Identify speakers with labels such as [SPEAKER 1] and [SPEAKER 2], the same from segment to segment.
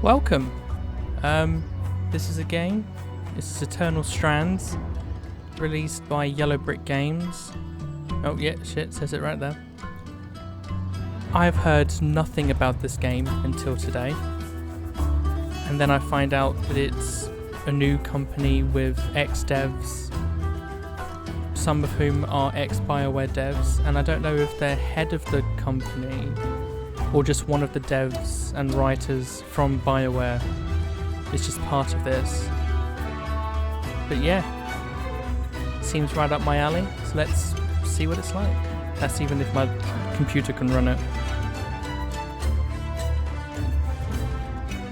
[SPEAKER 1] Welcome. This is a game. This is Eternal Strands, released by Yellow Brick Games. Oh yeah, shit, says it right there. I've heard nothing about this game until today. And then I find out that it's a new company with ex-devs, some of whom are ex-BioWare devs, and I don't know if they're head of the company or just one of the devs and writers from BioWare is just part of this. But yeah, seems right up my alley, so let's see what it's like. That's even if my computer can run it.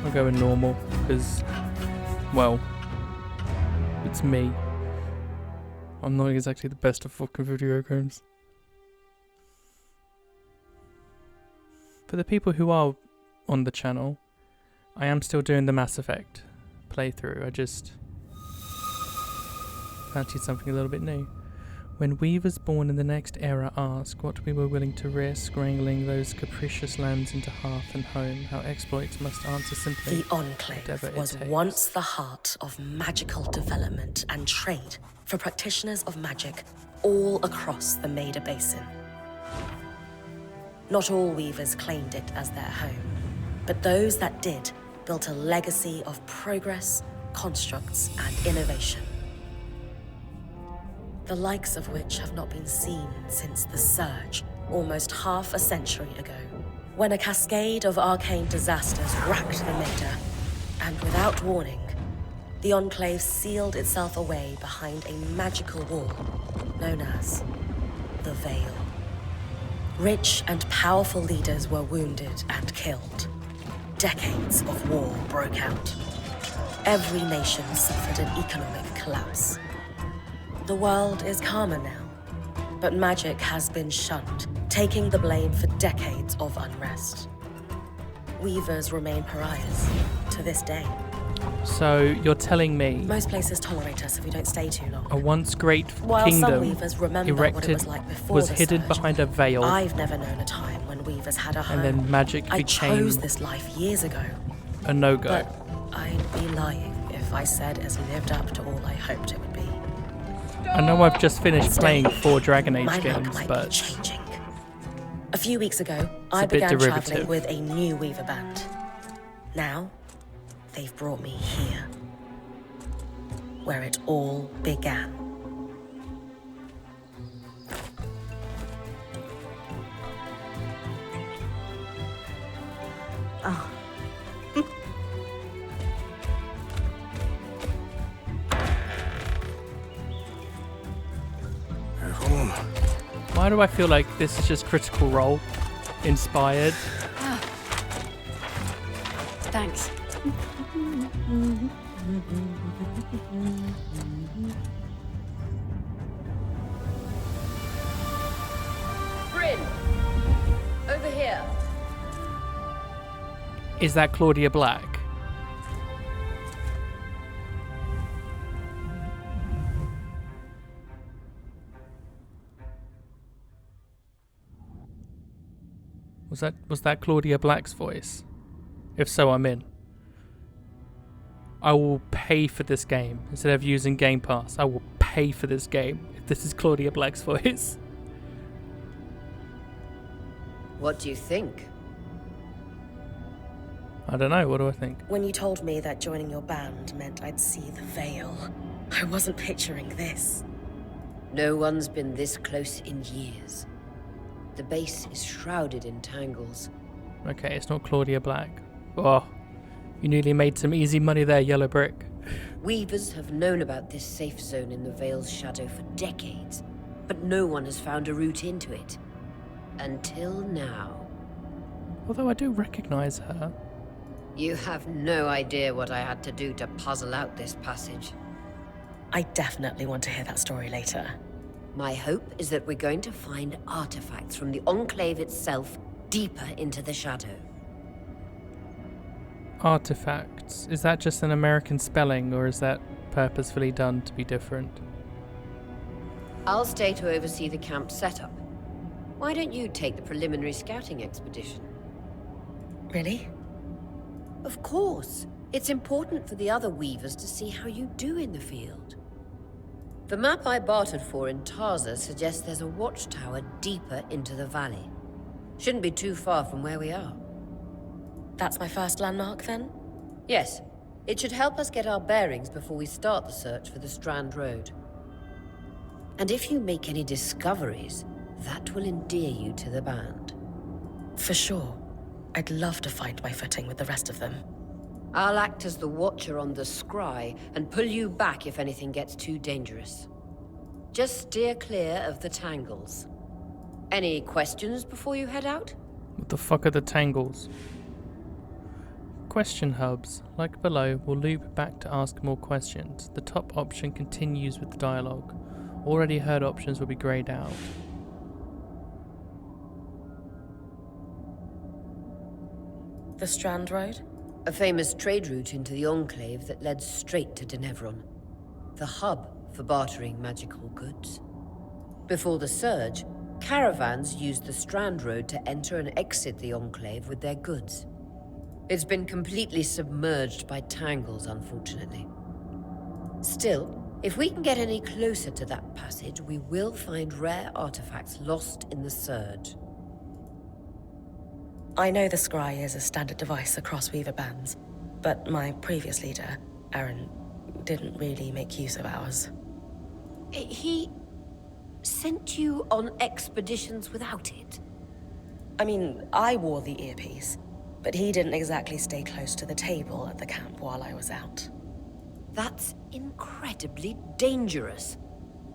[SPEAKER 1] I'll go in normal, because, well, it's me. I'm not exactly the best of fucking video games. For the people who are on the channel, I am still doing the Mass Effect playthrough. I just fancied something a little bit new. When weavers born in the next era ask what we were willing to risk, wrangling those capricious lands into hearth and home, how exploits must answer simply.
[SPEAKER 2] The Enclave was once the heart of magical development and trade for practitioners of magic all across the Maida Basin. Not all weavers claimed it as their home, but those that did built a legacy of progress, constructs, and innovation. The likes of which have not been seen since the Surge, almost half a century ago, when a cascade of arcane disasters racked the Maida, and without warning, the Enclave sealed itself away behind a magical wall known as the Veil. Rich and powerful leaders were wounded and killed. Decades of war broke out. Every nation suffered an economic collapse. The world is calmer now, but magic has been shunned, taking the blame for decades of unrest. Weavers remain pariahs to this day.
[SPEAKER 1] So you're telling me
[SPEAKER 2] Most places tolerate us if we don't stay too long.
[SPEAKER 1] a once great
[SPEAKER 2] While
[SPEAKER 1] kingdom
[SPEAKER 2] some weavers remember what it
[SPEAKER 1] erected
[SPEAKER 2] was like before
[SPEAKER 1] was
[SPEAKER 2] the
[SPEAKER 1] hidden
[SPEAKER 2] Surge,
[SPEAKER 1] behind a veil,
[SPEAKER 2] I've never known a time when weavers had a home.
[SPEAKER 1] and then magic
[SPEAKER 2] I
[SPEAKER 1] became
[SPEAKER 2] chose this life years ago,
[SPEAKER 1] a no-go.
[SPEAKER 2] but I'd be lying if I said it's lived up to all I hoped it would be.
[SPEAKER 1] I know I've just finished
[SPEAKER 2] Instead,
[SPEAKER 1] playing 4 Dragon Age
[SPEAKER 2] My luck
[SPEAKER 1] games,
[SPEAKER 2] might be
[SPEAKER 1] but
[SPEAKER 2] changing. A few weeks ago, I
[SPEAKER 1] a bit
[SPEAKER 2] began
[SPEAKER 1] derivative.
[SPEAKER 2] traveling with a new weaver band. Now, they've brought me here, where it all began. Oh.
[SPEAKER 1] why do I feel like this is just Critical Role inspired?
[SPEAKER 3] Thanks.
[SPEAKER 4] Brynn! Over here.
[SPEAKER 1] Is that Claudia Black? Was that Claudia Black's voice? If so, I'm in. I will pay for this game. Instead of using Game Pass, I will pay for this game if this is Claudia Black's voice.
[SPEAKER 4] What do you think?
[SPEAKER 1] I don't know, what do I think?
[SPEAKER 2] When you told me that joining your band meant I'd see the Veil, I wasn't picturing this.
[SPEAKER 4] No one's been this close in years. The base is shrouded in tangles.
[SPEAKER 1] Okay, it's not Claudia Black. Oh, you nearly made some easy money there, Yellow Brick.
[SPEAKER 4] Weavers have known about this safe zone in the Veil's shadow for decades, but no one has found a route into it. Until now.
[SPEAKER 1] Although I do recognize her.
[SPEAKER 4] You have no idea what I had to do to puzzle out this passage.
[SPEAKER 2] I definitely want to hear that story later.
[SPEAKER 4] My hope is that we're going to find artifacts from the Enclave itself deeper into the shadow.
[SPEAKER 1] Artifacts. Is that just an American spelling, or is that purposefully done to be different?
[SPEAKER 4] I'll stay to oversee the camp setup. Why don't you take the preliminary scouting expedition?
[SPEAKER 2] Really?
[SPEAKER 4] Of course. It's important for the other weavers to see how you do in the field. The map I bartered for in Tarza suggests there's a watchtower deeper into the valley. Shouldn't be too far from where we are.
[SPEAKER 2] That's my first landmark, then?
[SPEAKER 4] Yes. It should help us get our bearings before we start the search for the Strand Road. And if you make any discoveries, that will endear you to the band.
[SPEAKER 2] For sure. I'd love to find my footing with the rest of them.
[SPEAKER 4] I'll act as the watcher on the scry and pull you back if anything gets too dangerous. Just steer clear of the tangles. Any questions before you head out?
[SPEAKER 1] What the fuck are the tangles? Question hubs, like below, will loop back to ask more questions. The top option continues with the dialogue. Already heard options will be greyed out.
[SPEAKER 2] The Strand Road?
[SPEAKER 4] A famous trade route into the Enclave that led straight to Denevron. The hub for bartering magical goods. Before the Surge, caravans used the Strand Road to enter and exit the Enclave with their goods. It's been completely submerged by tangles, unfortunately. Still, if we can get any closer to that passage, we will find rare artifacts lost in the Surge.
[SPEAKER 2] I know the scry is a standard device across Weaver bands, but my previous leader, Aaron, didn't really make use of ours.
[SPEAKER 4] He sent you on expeditions without it?
[SPEAKER 2] I mean, I wore the earpiece, but he didn't exactly stay close to the table at the camp while I was out.
[SPEAKER 4] That's incredibly dangerous.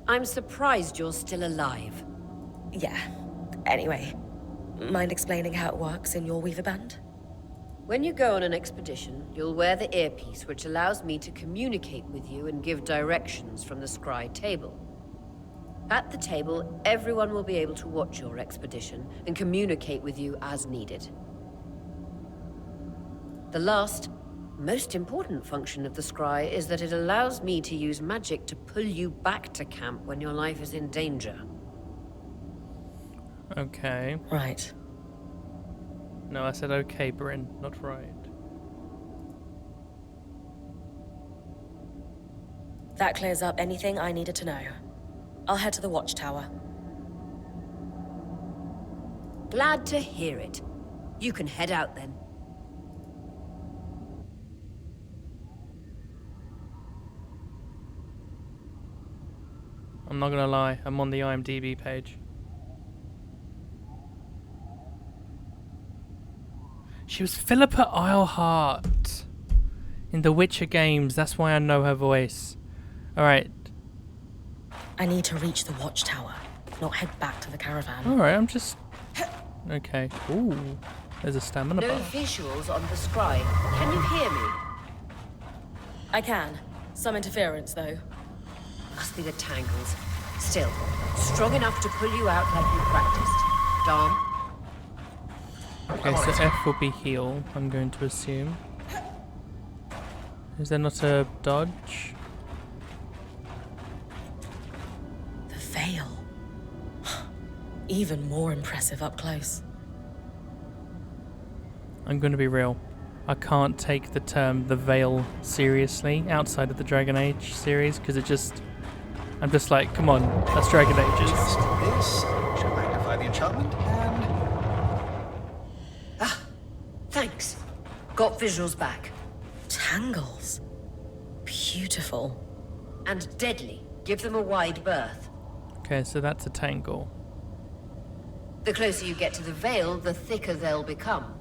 [SPEAKER 4] I'm surprised you're still alive.
[SPEAKER 2] Yeah. Anyway, mind explaining how it works in your Weaver band?
[SPEAKER 4] When you go on an expedition, you'll wear the earpiece, which allows me to communicate with you and give directions from the scry table. At the table, everyone will be able to watch your expedition and communicate with you as needed. The last, most important function of the scry is that it allows me to use magic to pull you back to camp when your life is in danger.
[SPEAKER 1] Okay.
[SPEAKER 2] Right.
[SPEAKER 1] No, I said okay, Brynn, not right.
[SPEAKER 2] That clears up anything I needed to know. I'll head to the watchtower.
[SPEAKER 4] Glad to hear it. You can head out then.
[SPEAKER 1] I'm not gonna lie, I'm on the IMDb page. She was Philippa Eilhart in the Witcher games, that's why I know her voice. Alright.
[SPEAKER 2] I need to reach the watchtower, not head back to the caravan.
[SPEAKER 1] Alright, I'm just... Okay. Ooh. There's a stamina
[SPEAKER 4] No
[SPEAKER 1] bar.
[SPEAKER 4] visuals on the scry. Can you hear me?
[SPEAKER 2] I can. Some interference, though.
[SPEAKER 4] Must be the tangles. Still, strong enough to pull you out like you practiced. Dom?
[SPEAKER 1] Okay, so F will be heal, I'm going to assume. Is there not a dodge?
[SPEAKER 2] The veil. Even more impressive up close.
[SPEAKER 1] I'm going to be real. I can't take the term the veil seriously outside of the Dragon Age series because it just... I'm just like, come on, that's Dragon Ages.
[SPEAKER 3] Just this should magnify the enchantment and...
[SPEAKER 4] Thanks. Got visuals back.
[SPEAKER 2] Tangles. Beautiful.
[SPEAKER 4] And deadly. Give them a wide berth.
[SPEAKER 1] Okay, so that's a tangle.
[SPEAKER 4] The closer you get to the veil, the thicker they'll become.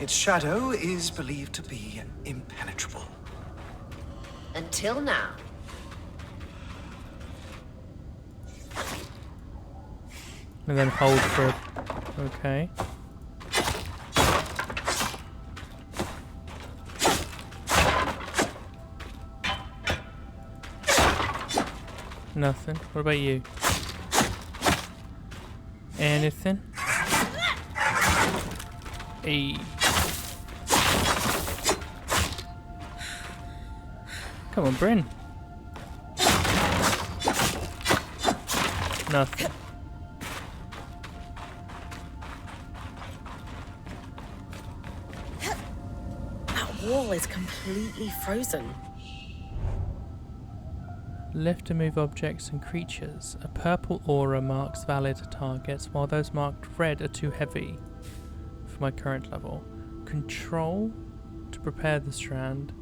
[SPEAKER 3] its shadow is believed to be impenetrable.
[SPEAKER 4] Until now.
[SPEAKER 1] And then hold for... Okay. Nothing. What about you? Anything? Hey. Come on, Brynn. Nothing.
[SPEAKER 2] wall is completely frozen.
[SPEAKER 1] Lift to move objects and creatures. A purple aura marks valid targets, while those marked red are too heavy for my current level. Control to prepare the strand.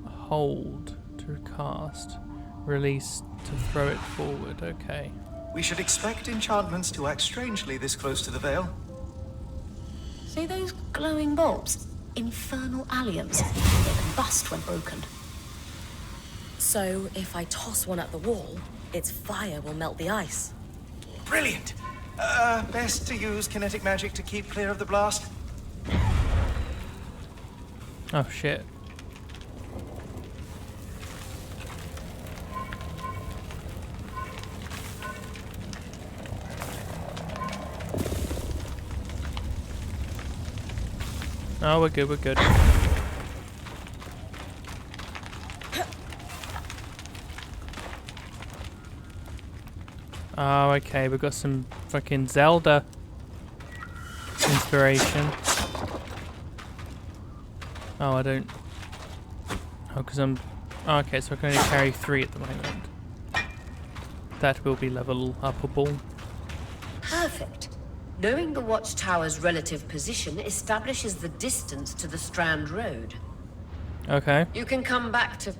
[SPEAKER 1] Hold to cast. Release to throw it forward. Okay.
[SPEAKER 3] We should expect enchantments to act strangely this close to the veil.
[SPEAKER 2] See those glowing bulbs? Infernal alliums. They combust when broken. So, if I toss one at the wall, its fire will melt the ice.
[SPEAKER 3] Brilliant! Best to use kinetic magic to keep clear of the blast.
[SPEAKER 1] Oh shit. Oh, we're good, we're good. Oh, okay, we've got some fucking Zelda inspiration. Oh, I don't... Oh, because I'm... Oh, okay, so I can only carry 3 at the moment. That will be level upable.
[SPEAKER 4] Perfect. Knowing the watchtower's relative position establishes the distance to the Strand Road.
[SPEAKER 1] Okay.
[SPEAKER 4] You can come back to...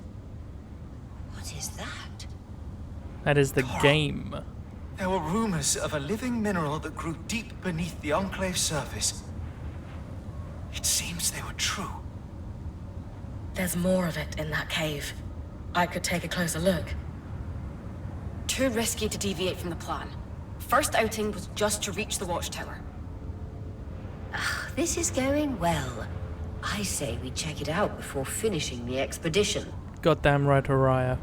[SPEAKER 4] What is that?
[SPEAKER 1] That is the game.
[SPEAKER 3] There were rumors of a living mineral that grew deep beneath the Enclave's surface. It seems they were true.
[SPEAKER 2] There's more of it in that cave. I could take a closer look.
[SPEAKER 5] Too risky to deviate from the plan. First outing was just to reach the watchtower.
[SPEAKER 4] This is going well. I say we check it out before finishing the expedition.
[SPEAKER 1] Goddamn right, Oriah.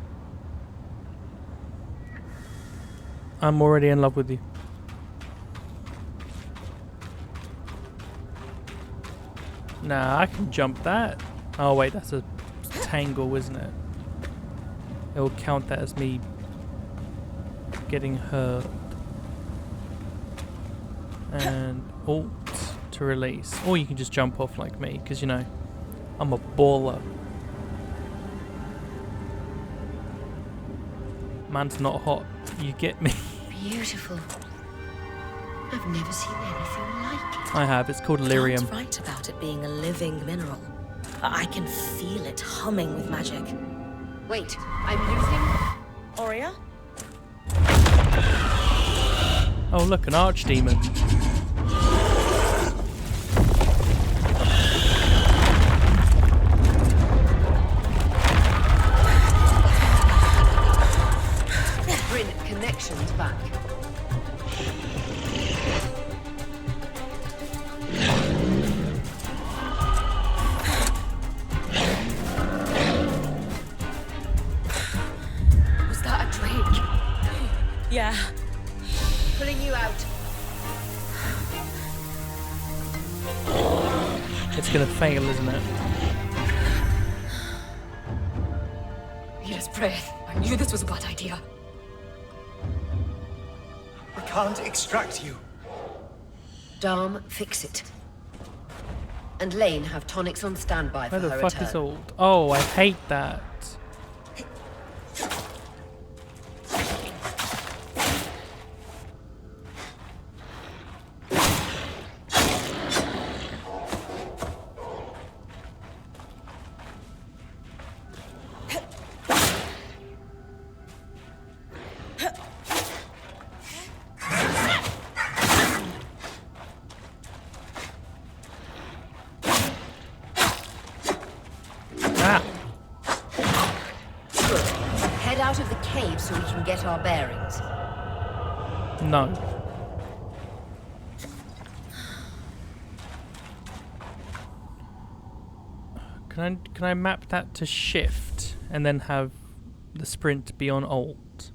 [SPEAKER 1] I'm already in love with you. Nah, I can jump that. Oh wait, that's a tangle, isn't it? It will count that as me getting hurt. And Alt to release. Or you can just jump off like me, because you know, I'm a baller. Man's not hot. You get me?
[SPEAKER 4] Beautiful. I've never seen anything like it.
[SPEAKER 1] I have. It's called lyrium.
[SPEAKER 2] John's right about it being a living mineral. I can feel it humming with magic.
[SPEAKER 4] Wait, I'm losing...
[SPEAKER 2] Aurea?
[SPEAKER 1] Oh look, an archdemon.
[SPEAKER 4] Brynn, connections back.
[SPEAKER 5] Was that a drake?
[SPEAKER 2] Yeah.
[SPEAKER 4] Pulling you out.
[SPEAKER 1] It's gonna fail, isn't it?
[SPEAKER 5] His breath. I knew this was a bad idea.
[SPEAKER 3] We can't extract you.
[SPEAKER 4] Dharm, fix it. And Lane have tonics on standby
[SPEAKER 1] Where
[SPEAKER 4] for
[SPEAKER 1] the
[SPEAKER 4] her
[SPEAKER 1] fuck
[SPEAKER 4] return.
[SPEAKER 1] is Alt? Oh, I hate that. Ah,
[SPEAKER 4] Good. Head out of the cave so we can get our bearings.
[SPEAKER 1] no. Can I map that to shift and then have the sprint be on Alt?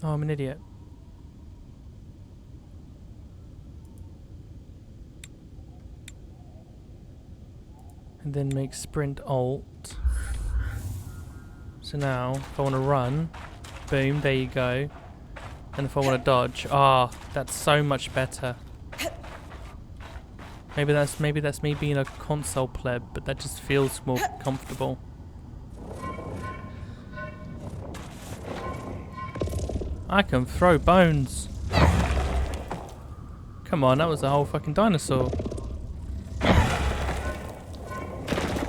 [SPEAKER 1] Oh, I'm an idiot. And then make sprint alt. So now, if I want to run, boom, there you go. And if I want to dodge, that's so much better. Maybe that's me being a console pleb, but that just feels more comfortable. I can throw bones. Come on, that was a whole fucking dinosaur.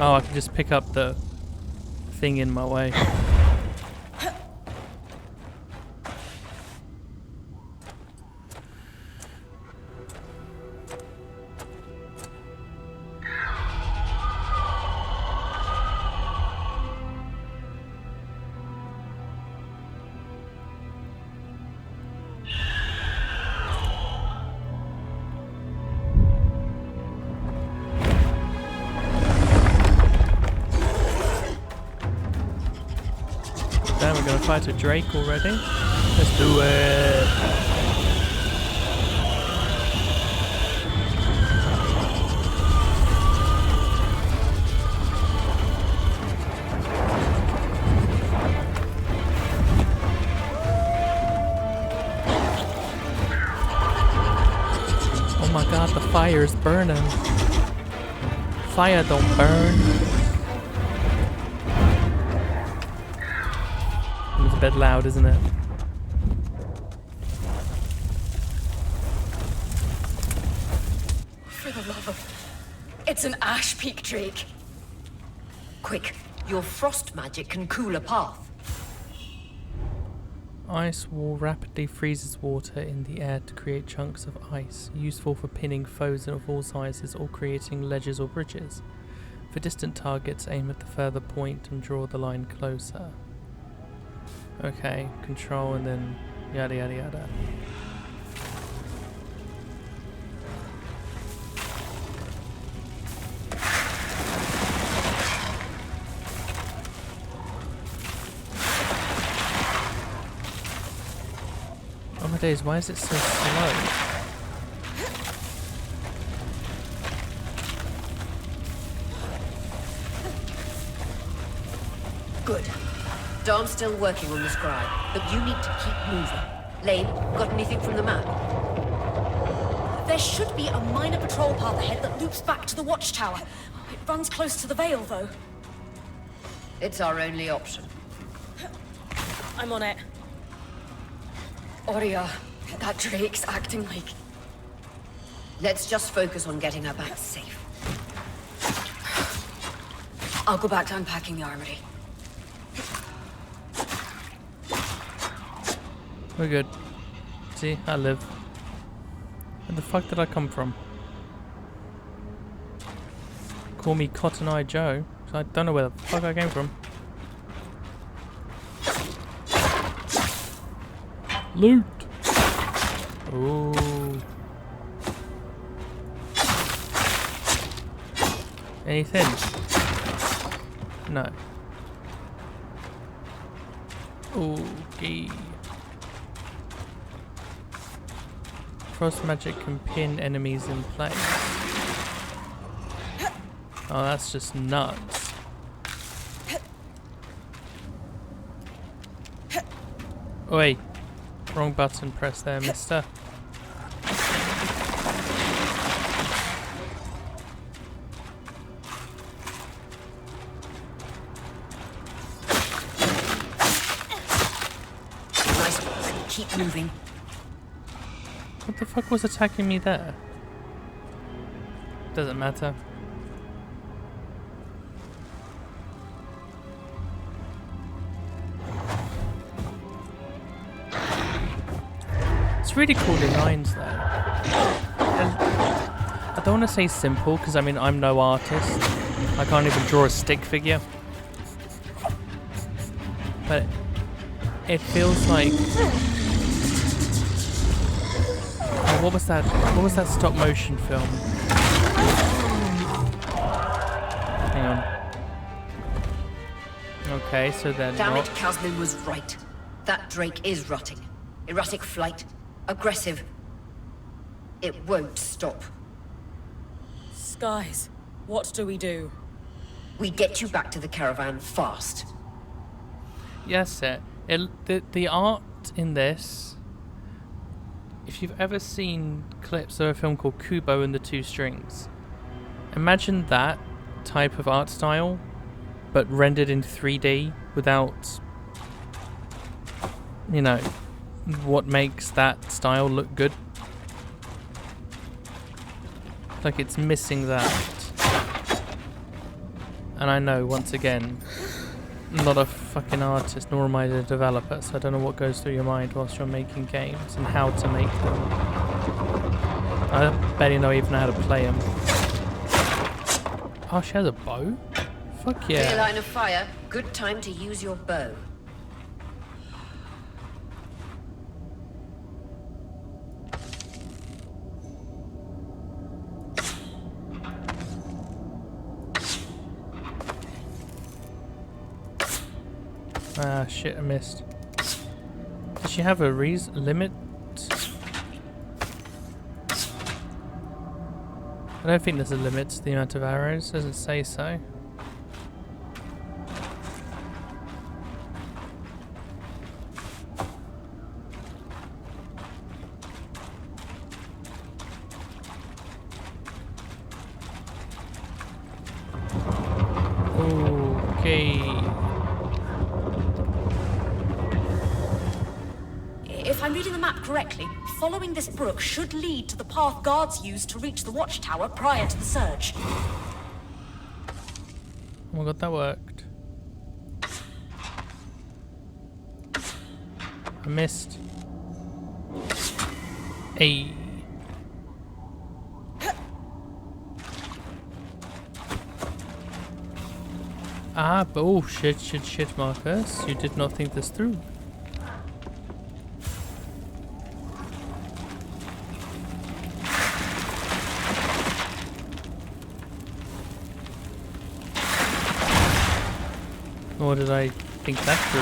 [SPEAKER 1] Oh, I can just pick up the thing in my way. Damn, we're gonna fight a Drake already? Let's do it! Oh my god, the fire is burning. Fire don't burn. It's a bit loud, isn't it?
[SPEAKER 5] For the love of... It's an Ash Peak Drake.
[SPEAKER 4] Quick, your frost magic can cool a path.
[SPEAKER 1] Ice wall rapidly freezes water in the air to create chunks of ice, useful for pinning foes of all sizes or creating ledges or bridges. For distant targets, aim at the further point and draw the line closer. Okay, control and then yada yada yada. Oh my days, why is it so slow?
[SPEAKER 4] Good. Dom's still working on the scribe, but you need to keep moving. Lane, got anything from the map?
[SPEAKER 5] There should be a minor patrol path ahead that loops back to the watchtower. It runs close to the Vale, though.
[SPEAKER 4] It's our only option.
[SPEAKER 5] I'm on it. Oria, that Drake's acting like...
[SPEAKER 4] Let's just focus on getting her back safe.
[SPEAKER 5] I'll go back to unpacking the armory.
[SPEAKER 1] We're good. See, I live. Where the fuck did I come from? Call me Cotton Eye Joe, so I don't know where the fuck I came from. Loot! Ooh. Anything? No. Okay. Frost magic can pin enemies in place. Oh, that's just nuts. Oi. Wrong button press there, mister.
[SPEAKER 4] Nice one. Keep moving.
[SPEAKER 1] What the fuck was attacking me there? Doesn't matter. It's really cool designs though. I don't want to say simple because I mean I'm no artist. I can't even draw a stick figure. But it feels like... Oh, what was that? What was that stop motion film? Hang on. Okay, so they're
[SPEAKER 4] Damn
[SPEAKER 1] not...
[SPEAKER 4] it, Casman was right. That Drake is rotting. Erratic flight. Aggressive. It won't stop.
[SPEAKER 2] Skies, what do we do?
[SPEAKER 4] We get you back to the caravan fast.
[SPEAKER 1] Yes, the art in this. If you've ever seen clips of a film called Kubo and the Two Strings, imagine that type of art style, but rendered in 3D without, you know, what makes that style look good. Like it's missing that. And I know, once again, I'm not a fucking artist, nor am I a developer, so I don't know what goes through your mind whilst you're making games and how to make them. I barely know even how to play them. Oh, she has a bow? Fuck yeah.
[SPEAKER 4] Clear line of fire. Good time to use your bow.
[SPEAKER 1] Ah, shit, I missed. Does she have a limit? I don't think there's a limit to the amount of arrows. Does it say so? Okay.
[SPEAKER 5] If I'm reading the map correctly, following this brook should lead to the path guards used to reach the watchtower prior to the surge.
[SPEAKER 1] Oh my god, that worked. I missed. Hey. Ah, but oh shit, Marcus. You did not think this through. Nor did I think that through.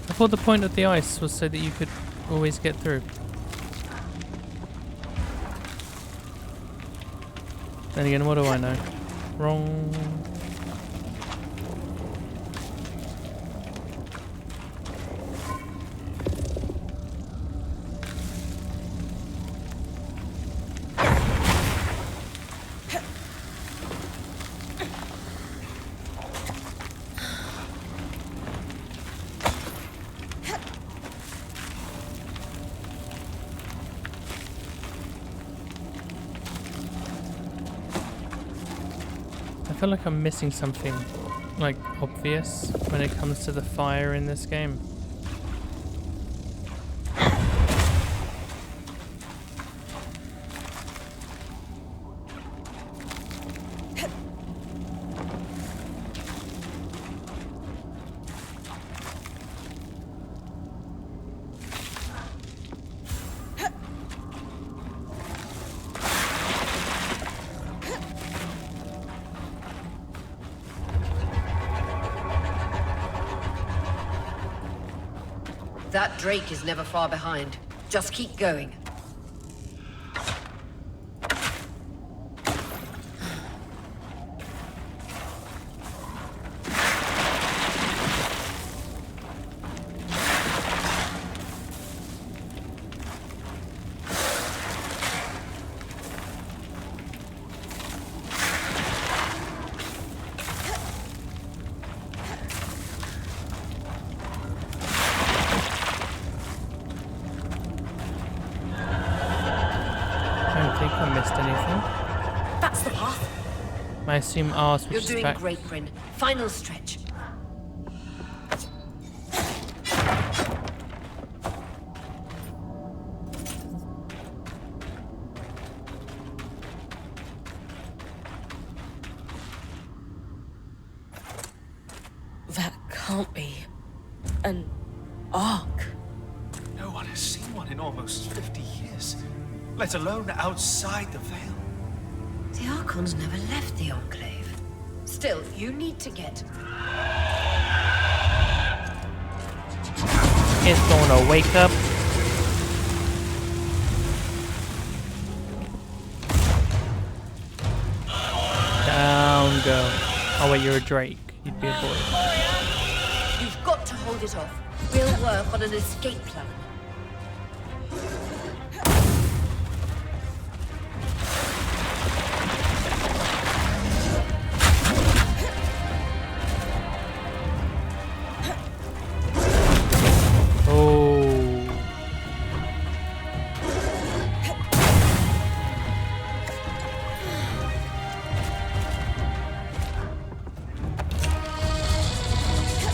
[SPEAKER 1] I thought the point of the ice was so that you could always get through. Then again, what do I know? Wrong. I feel like I'm missing something, like, obvious when it comes to the fire in this game.
[SPEAKER 4] That Drake is never far behind. Just keep going.
[SPEAKER 5] That's the path.
[SPEAKER 1] I assume R
[SPEAKER 4] You're
[SPEAKER 1] switches
[SPEAKER 4] doing
[SPEAKER 1] back.
[SPEAKER 4] great, Brynn. Final stretch.
[SPEAKER 2] That can't be an ark.
[SPEAKER 3] No one has seen one in almost 50 years, let alone outside the Veil.
[SPEAKER 4] The Archons never left the Enclave. Still, you need to get...
[SPEAKER 1] It's gonna wake up. Down go. Oh wait, you're a Drake. You'd be a boy.
[SPEAKER 4] You've got to hold it off. We'll work on an escape plan.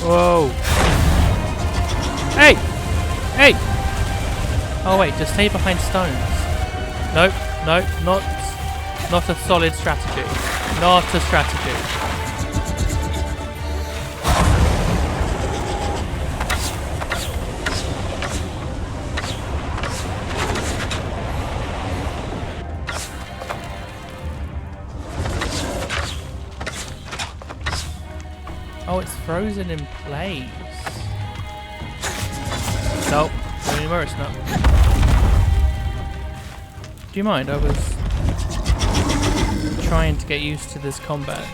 [SPEAKER 1] Whoa. Hey! Hey! Oh wait, just stay behind stones. Nope, nope, not a solid strategy. Not a strategy. Oh, it's frozen in place. Nope, anymore it's not. Do you mind? I was trying to get used to this combat.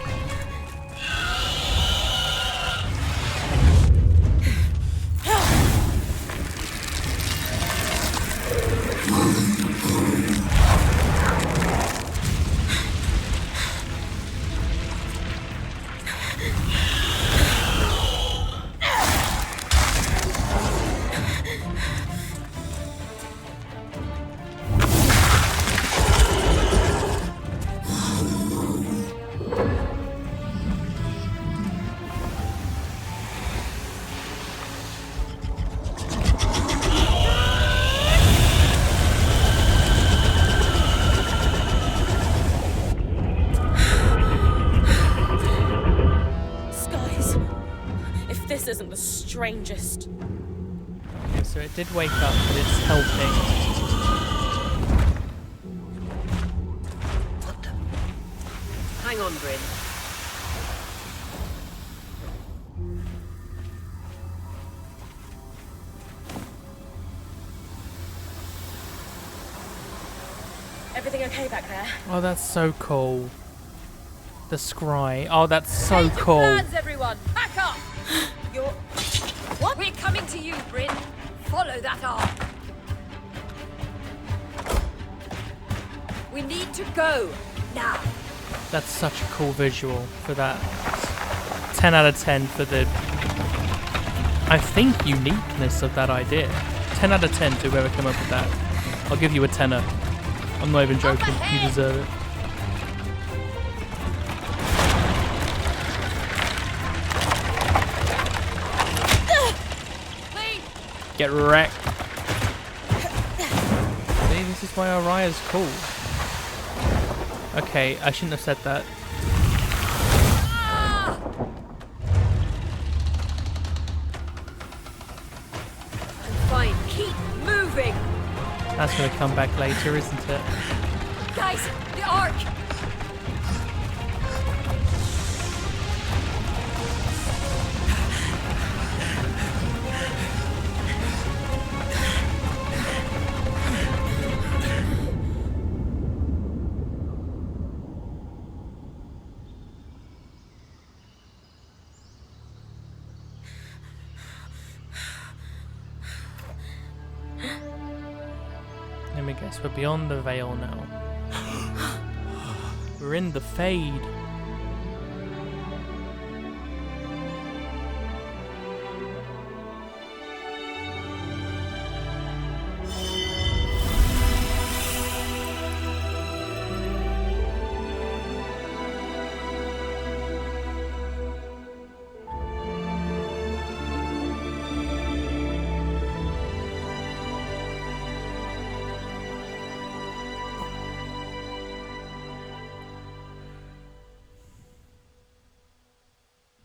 [SPEAKER 2] This isn't the strangest.
[SPEAKER 1] Okay, so it did wake up, but it's helping.
[SPEAKER 4] What the? Hang on, Brynn.
[SPEAKER 2] Everything okay back there?
[SPEAKER 1] Oh, that's so cool. The scry. Oh, that's so
[SPEAKER 5] Take your
[SPEAKER 1] cool.
[SPEAKER 5] plans, everyone! Back up!
[SPEAKER 2] You're...
[SPEAKER 5] What? We're coming to you, Brynn. Follow that arc. We need to go now.
[SPEAKER 1] That's such a cool visual for that. 10 out of 10 for the, I think, uniqueness of that idea. 10 out of 10 to whoever came up with that. I'll give you a tenner. I'm not even joking. You deserve it. Get wrecked. See, this is why Araya's cool. Okay, I shouldn't have said that.
[SPEAKER 5] Fine, keep moving.
[SPEAKER 1] That's going to come back later, isn't it?
[SPEAKER 5] Guys, the arc.
[SPEAKER 1] Let me guess, we're beyond the veil now. We're in the fade.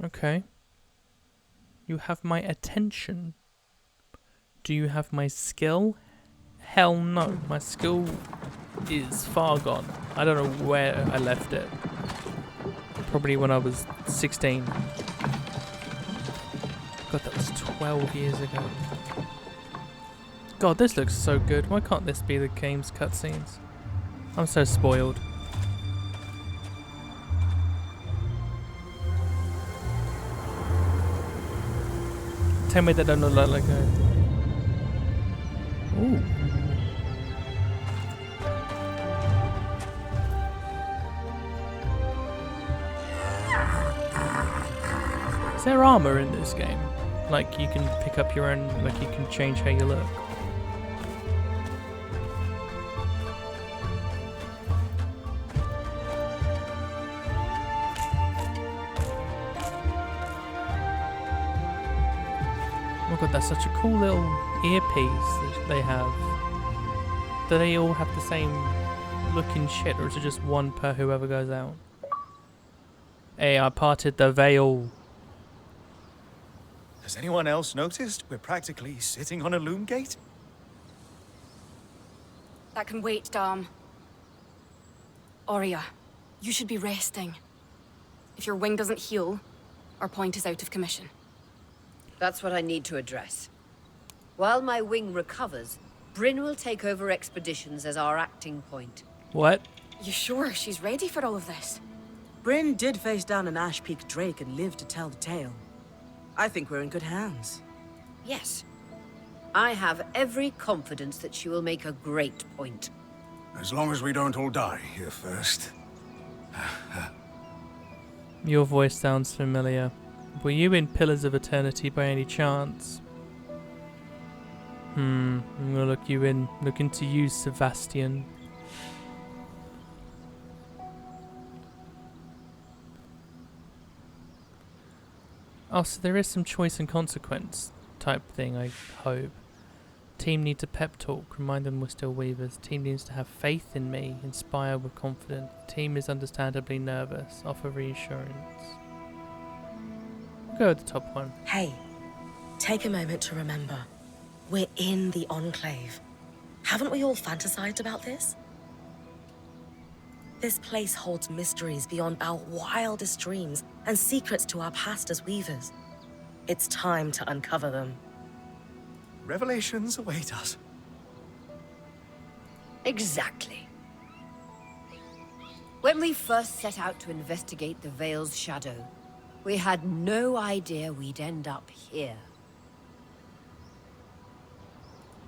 [SPEAKER 1] Okay. You have my attention. Do you have my skill? Hell no. My skill is far gone. I don't know where I left it. probably when I was 16. God, that was 12 years ago. God, this looks so good. Why can't this be the game's cutscenes? I'm so spoiled. Tell me they don't look like Lego. Ooh. Is there armor in this game? Like you can pick up your own, like you can change how you look? Oh my god, that's such a cool little earpiece that they have. Do they all have the same looking shit, or is it just one per whoever goes out? Hey, I parted the veil.
[SPEAKER 3] Has anyone else noticed we're practically sitting on a loom gate?
[SPEAKER 5] That can wait, Dom. Aurea, you should be resting. If your wing doesn't heal, our point is out of commission.
[SPEAKER 4] That's what I need to address. While my wing recovers, Brynn will take over expeditions as our acting point.
[SPEAKER 1] What?
[SPEAKER 5] You sure she's ready for all of this?
[SPEAKER 6] Brynn did face down an Ash Peak Drake and lived to tell the tale. I think we're in good hands.
[SPEAKER 4] Yes. I have every confidence that she will make a great point.
[SPEAKER 7] As long as we don't all die here first.
[SPEAKER 1] Your voice sounds familiar. Were you in Pillars of Eternity by any chance? I'm gonna look into you, Sebastian. Oh, so there is some choice and consequence type thing, I hope. Team needs a pep talk, remind them we're still weavers. Team needs to have faith in me, inspire with confidence. Team is understandably nervous, offer reassurance. We'll go with the top one.
[SPEAKER 2] Hey, take a moment to remember. We're in the Enclave. Haven't we all fantasized about this? This place holds mysteries beyond our wildest dreams and secrets to our past as weavers. It's time to uncover them.
[SPEAKER 3] Revelations await us.
[SPEAKER 4] Exactly. When we first set out to investigate the Veil's shadow, we had no idea we'd end up here.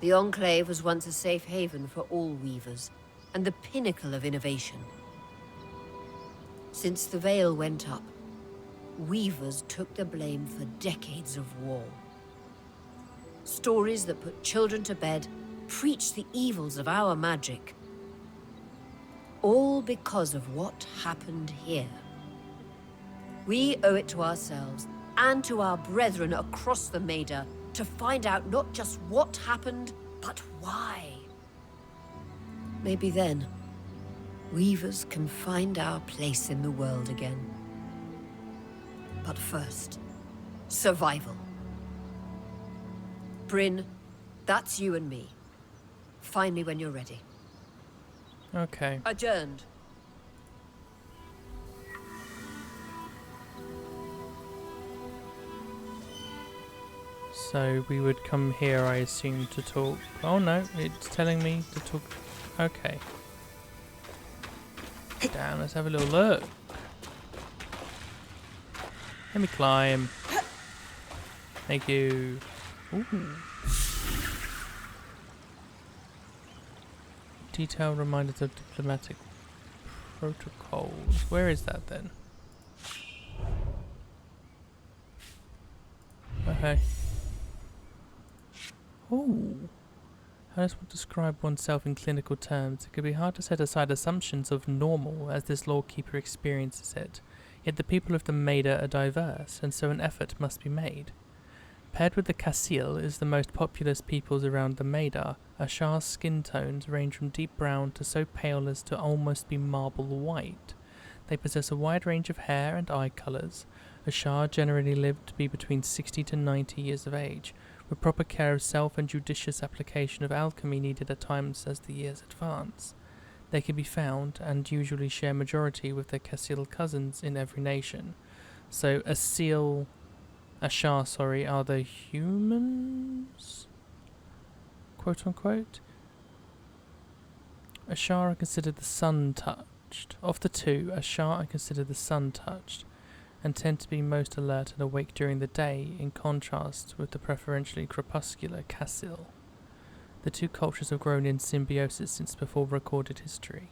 [SPEAKER 4] The Enclave was once a safe haven for all weavers, and the pinnacle of innovation. Since the Veil went up, weavers took the blame for decades of war. Stories that put children to bed preached the evils of our magic. All because of what happened here. We owe it to ourselves and to our brethren across the Maida to find out not just what happened, but why. Maybe then, weavers can find our place in the world again. But first, survival. Brynn, that's you and me. Find me when you're ready.
[SPEAKER 1] Okay.
[SPEAKER 4] Adjourned.
[SPEAKER 1] So we would come here, I assume, to talk. Oh no, it's telling me to talk. Okay. Damn, let's have a little look. Let me climb. Thank you. Ooh. Detailed reminders of diplomatic protocols. Where is that then? Okay. Ooh. How does one describe oneself in clinical terms? It could be hard to set aside assumptions of normal as this lawkeeper experiences it. Yet the people of the Maida are diverse, and so an effort must be made. Paired with the Casil is the most populous peoples around the Maida. Ashar's skin tones range from deep brown to so pale as to almost be marble white. They possess a wide range of hair and eye colours. Ashar generally lived to be between 60 to 90 years of age, with proper care of self and judicious application of alchemy needed at times as the years advance. They can be found and usually share majority with their Casil cousins in every nation. So Ashar, are the humans? Quote unquote. Ashar are considered the sun-touched. Of the two, Ashar are considered the sun-touched and tend to be most alert and awake during the day, in contrast with the preferentially crepuscular Casil. The two cultures have grown in symbiosis since before recorded history,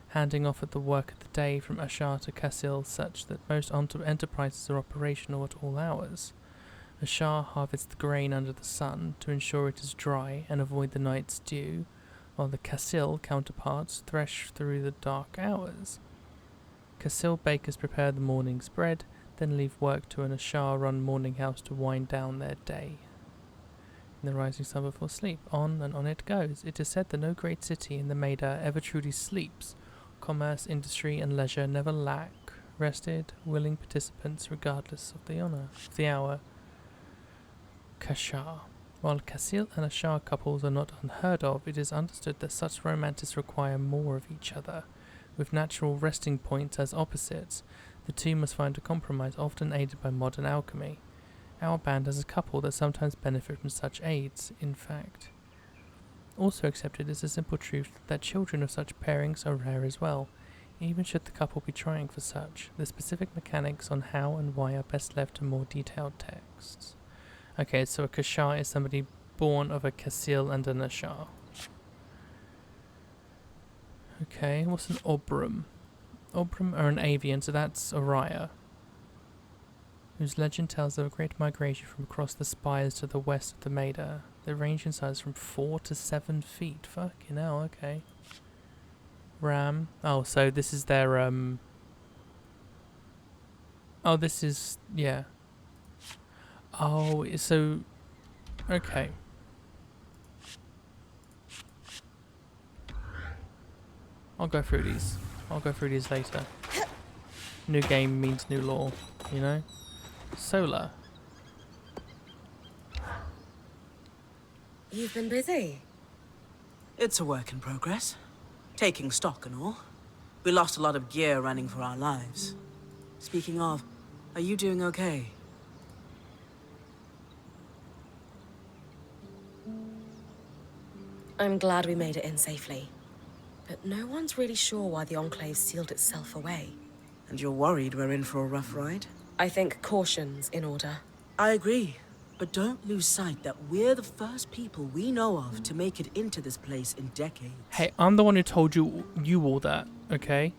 [SPEAKER 1] handing off at the work of the day from Ashar to Casil such that most enterprises are operational at all hours. Ashar harvests the grain under the sun to ensure it is dry and avoid the night's dew, while the Casil counterparts thresh through the dark hours. Casil bakers prepare the morning's bread, then leave work to an Ashar-run morning house to wind down their day. In the rising sun before sleep, on and on it goes. It is said that no great city in the Maida ever truly sleeps. Commerce, industry, and leisure never lack rested, willing participants regardless of the hour. Kashar. While Casil and Ashar couples are not unheard of, it is understood that such romances require more of each other. With natural resting points as opposites, the two must find a compromise, often aided by modern alchemy. Our band has a couple that sometimes benefit from such aids, in fact. Also accepted is the simple truth that children of such pairings are rare as well, even should the couple be trying for such. The specific mechanics on how and why are best left to more detailed texts. Okay, so a Kashar is somebody born of a Casil and an Ashar. Okay, what's an Obrum? Obrum are an avian, so that's Oriah, whose legend tells of a great migration from across the spires to the west of the Maida. They range in size from 4 to 7 feet. Fucking hell, okay. Ram. Oh, so this is their, oh, this is, yeah. Oh, so, okay. I'll go through these. I'll go through these later. New game means new law, you know? Solar.
[SPEAKER 2] You've been busy.
[SPEAKER 6] It's a work in progress. Taking stock and all. We lost a lot of gear running for our lives. Speaking of, are you doing okay?
[SPEAKER 2] I'm glad we made it in safely. But no one's really sure why the Enclave sealed itself away.
[SPEAKER 6] And you're worried we're in for a rough ride?
[SPEAKER 2] I think caution's in order.
[SPEAKER 6] I agree. But don't lose sight that we're the first people we know of to make it into this place in decades.
[SPEAKER 1] Hey, I'm the one who told you all that, okay?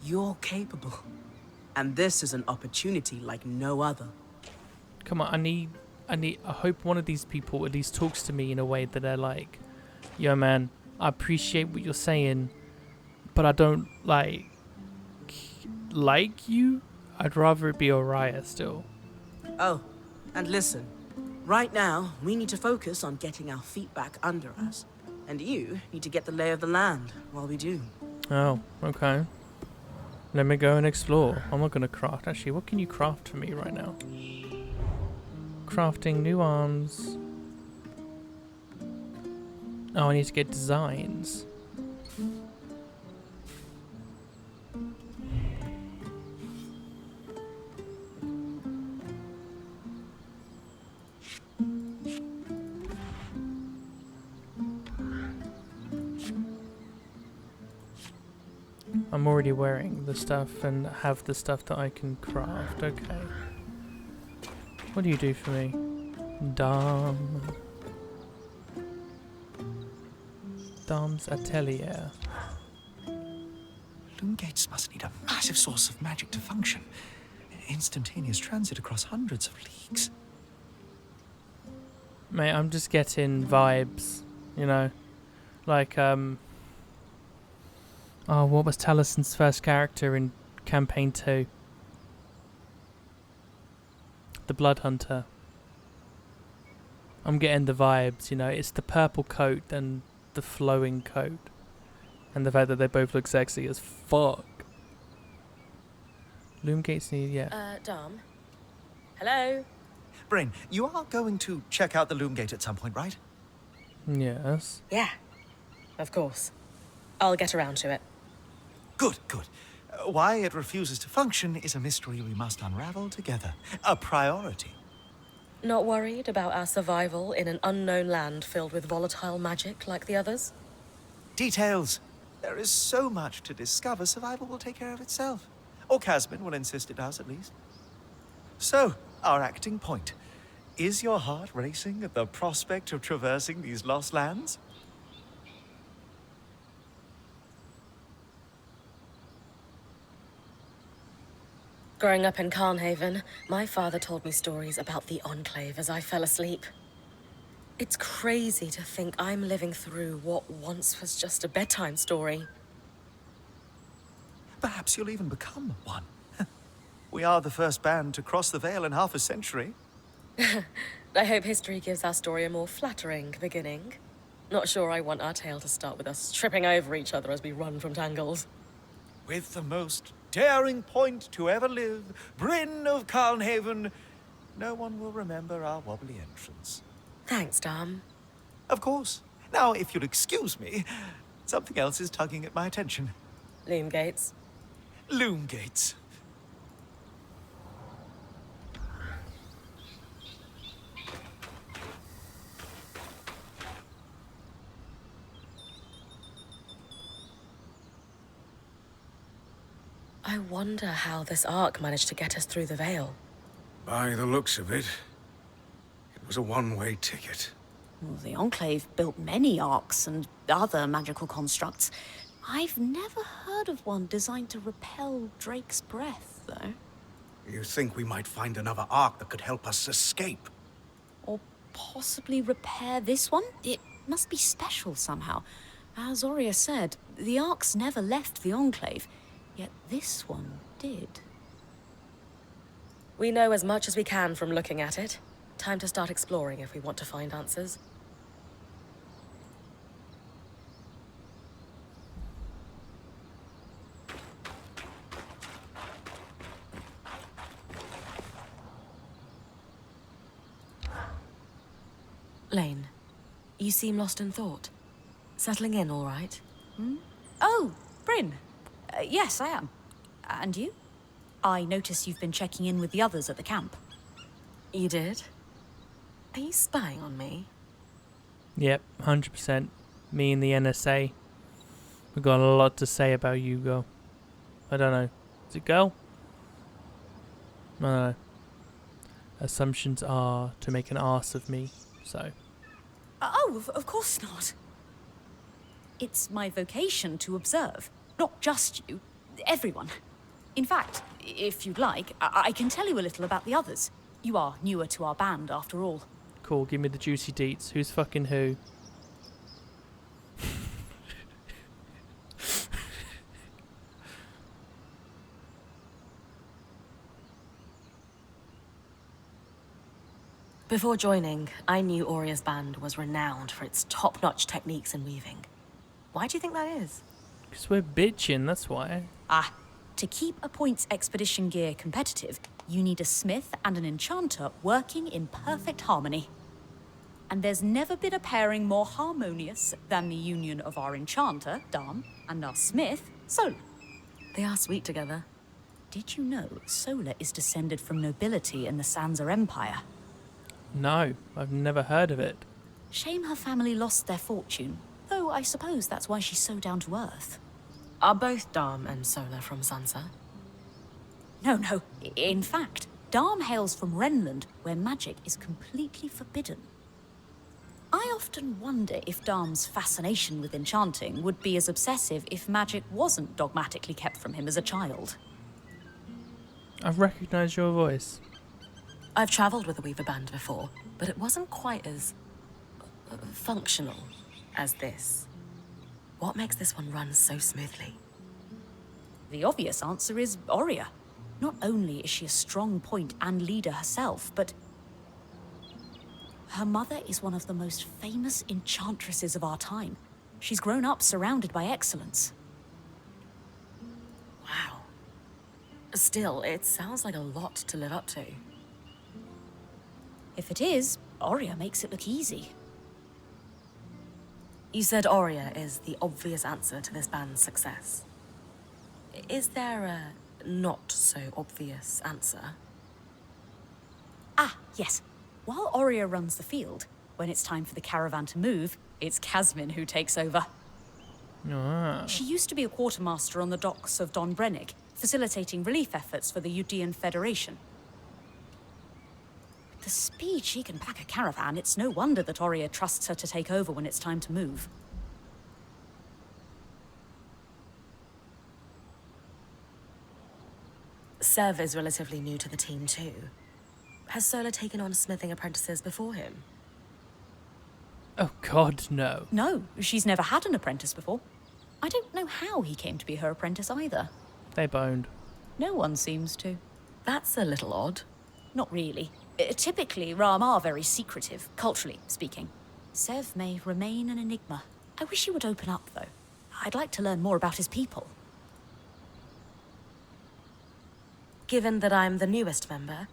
[SPEAKER 6] You're capable. And this is an opportunity like no other.
[SPEAKER 1] Come on, I hope one of these people at least talks to me in a way that they're like, yo man, I appreciate what you're saying, but I don't like you. I'd rather it be Oriah still.
[SPEAKER 6] Oh, and listen. Right now, we need to focus on getting our feet back under us. And you need to get the lay of the land while we do.
[SPEAKER 1] Oh, okay. Let me go and explore. I'm not gonna craft. Actually, what can you craft for me right now? Crafting new arms. Oh, I need to get designs. I'm already wearing the stuff and have the stuff that I can craft. Okay. What do you do for me? Dom's Atelier.
[SPEAKER 3] Loom gates must need a massive source of magic to function. Instantaneous transit across hundreds of leagues.
[SPEAKER 1] Mate, I'm just getting vibes, you know? Like, oh, what was Talison's first character in Campaign 2? The Blood Hunter. I'm getting the vibes, you know? It's the purple coat and the flowing coat. And the fact that they both look sexy as fuck. Loom gates need, yeah.
[SPEAKER 2] Dom? Hello?
[SPEAKER 3] Brynn, you are going to check out the loom gate at some point, right?
[SPEAKER 1] Yes.
[SPEAKER 2] Yeah, of course. I'll get around to it.
[SPEAKER 3] Good, good. Why it refuses to function is a mystery we must unravel together. A priority.
[SPEAKER 2] Not worried about our survival in an unknown land filled with volatile magic like the others?
[SPEAKER 3] Details. There is so much to discover, survival will take care of itself. Or Casmin will insist it does, at least. So, our acting point. Is your heart racing at the prospect of traversing these lost lands?
[SPEAKER 2] Growing up in Carnhaven, my father told me stories about the Enclave as I fell asleep. It's crazy to think I'm living through what once was just a bedtime story.
[SPEAKER 3] Perhaps you'll even become one. We are the first band to cross the Veil in half a century.
[SPEAKER 2] I hope history gives our story a more flattering beginning. Not sure I want our tale to start with us tripping over each other as we run from tangles.
[SPEAKER 3] With the most daring point to ever live, Brynn of Carnhaven, no one will remember our wobbly entrance.
[SPEAKER 2] Thanks, Dom.
[SPEAKER 3] Of course. Now, if you'll excuse me, something else is tugging at my attention.
[SPEAKER 2] Loom gates.
[SPEAKER 3] Loom gates.
[SPEAKER 2] I wonder how this arc managed to get us through the Veil.
[SPEAKER 7] By the looks of it, it was a one-way ticket.
[SPEAKER 5] Well, the Enclave built many arcs and other magical constructs. I've never heard of one designed to repel Drake's breath, though.
[SPEAKER 7] You think we might find another arc that could help us escape?
[SPEAKER 5] Or possibly repair this one? It must be special somehow. As Aurea said, the arcs never left the Enclave, yet this one did.
[SPEAKER 2] We know as much as we can from looking at it. Time to start exploring if we want to find answers. Lane, you seem lost in thought. Settling in all right?
[SPEAKER 8] Oh, Brynn. Yes, I am. And you? I notice you've been checking in with the others at the camp.
[SPEAKER 2] You did? Are you spying on me?
[SPEAKER 1] Yep, 100%. Me and the NSA. We've got a lot to say about you, girl. I don't know. Is it girl? I don't know. Assumptions are to make an arse of me, so.
[SPEAKER 8] Oh, of course not. It's my vocation to observe. Not just you, everyone. In fact, if you'd like, I can tell you a little about the others. You are newer to our band, after all.
[SPEAKER 1] Cool, give me the juicy deets. Who's fucking who?
[SPEAKER 2] Before joining, I knew Aurea's band was renowned for its top-notch techniques in weaving. Why do you think that is?
[SPEAKER 1] Because we're bitching, that's why.
[SPEAKER 8] To keep a points expedition gear competitive, you need a smith and an enchanter working in perfect harmony. And there's never been a pairing more harmonious than the union of our enchanter, Dam, and our smith, Sola.
[SPEAKER 2] They are sweet together.
[SPEAKER 8] Did you know Sola is descended from nobility in the Sansa Empire?
[SPEAKER 1] No, I've never heard of it.
[SPEAKER 8] Shame her family lost their fortune, though I suppose that's why she's so down to earth.
[SPEAKER 2] Are both Dam and Sola from Sansa?
[SPEAKER 8] No. In fact, Dam hails from Renland, where magic is completely forbidden. I often wonder if Dam's fascination with enchanting would be as obsessive if magic wasn't dogmatically kept from him as a child.
[SPEAKER 1] I've recognised your voice.
[SPEAKER 2] I've travelled with a Weaver band before, but it wasn't quite as functional as this. What makes this one run so smoothly?
[SPEAKER 8] The obvious answer is Aurea. Not only is she a strong point and leader herself, but her mother is one of the most famous enchantresses of our time. She's grown up surrounded by excellence.
[SPEAKER 2] Wow. Still, it sounds like a lot to live up to.
[SPEAKER 8] If it is, Aurea makes it look easy.
[SPEAKER 2] You said Aurea is the obvious answer to this band's success. Is there a not-so-obvious answer?
[SPEAKER 8] Ah, yes. While Aurea runs the field, when it's time for the caravan to move, it's Casmin who takes over.
[SPEAKER 1] Ah.
[SPEAKER 8] She used to be a quartermaster on the docks of Don Brennig, facilitating relief efforts for the Udean Federation. With the speed she can pack a caravan, it's no wonder that Aurea trusts her to take over when it's time to move.
[SPEAKER 2] Sev is relatively new to the team too. Has Sola taken on smithing apprentices before him?
[SPEAKER 1] Oh God, no.
[SPEAKER 8] No, she's never had an apprentice before. I don't know how he came to be her apprentice either.
[SPEAKER 1] They boned.
[SPEAKER 8] No one seems to.
[SPEAKER 2] That's a little odd.
[SPEAKER 8] Not really. Typically, Ram are very secretive, culturally speaking. Sev may remain an enigma. I wish he would open up, though. I'd like to learn more about his people.
[SPEAKER 2] Given that I'm the newest member,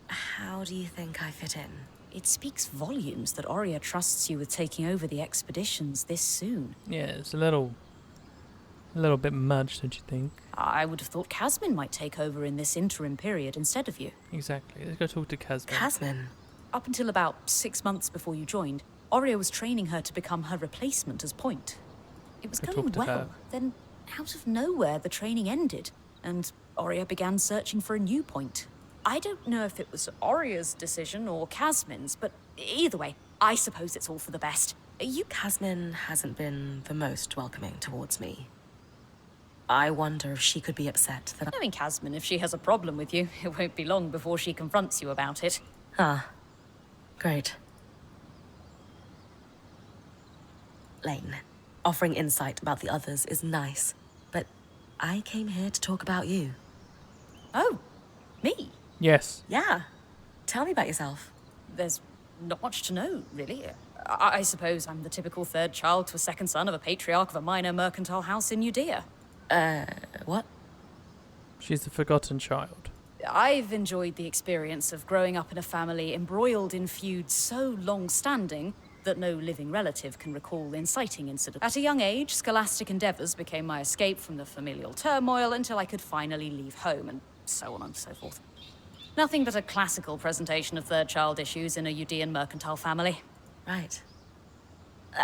[SPEAKER 2] how do you think I fit in?
[SPEAKER 8] It speaks volumes that Aurea trusts you with taking over the expeditions this soon.
[SPEAKER 1] Yeah, it's a little bit much, don't you think?
[SPEAKER 8] I would have thought Casmin might take over in this interim period instead of you.
[SPEAKER 1] Exactly. Let's go talk to Casmin.
[SPEAKER 2] Casmin?
[SPEAKER 8] Up until about 6 months before you joined, Aurea was training her to become her replacement as point. It was
[SPEAKER 1] Go
[SPEAKER 8] going
[SPEAKER 1] talk to her.
[SPEAKER 8] well. Then, out of nowhere, the training ended, and Aurea began searching for a new point. I don't know if it was Aurea's decision or Casmin's, but either way, I suppose it's all for the best.
[SPEAKER 2] Casmin hasn't been the most welcoming towards me. I wonder if she could be upset that
[SPEAKER 8] Knowing Casmin, if she has a problem with you, it won't be long before she confronts you about it.
[SPEAKER 2] Great. Lane, offering insight about the others is nice, but I came here to talk about you.
[SPEAKER 8] Oh, me?
[SPEAKER 1] Yes.
[SPEAKER 2] Yeah. Tell me about yourself.
[SPEAKER 8] There's not much to know, really. I suppose I'm the typical third child to a second son of a patriarch of a minor mercantile house in Judea.
[SPEAKER 2] What?
[SPEAKER 1] She's the forgotten child.
[SPEAKER 8] I've enjoyed the experience of growing up in a family embroiled in feuds so long-standing that no living relative can recall inciting incidents. At a young age, scholastic endeavours became my escape from the familial turmoil until I could finally leave home, and so on and so forth. Nothing but a classical presentation of third child issues in a Udean mercantile family.
[SPEAKER 2] Right.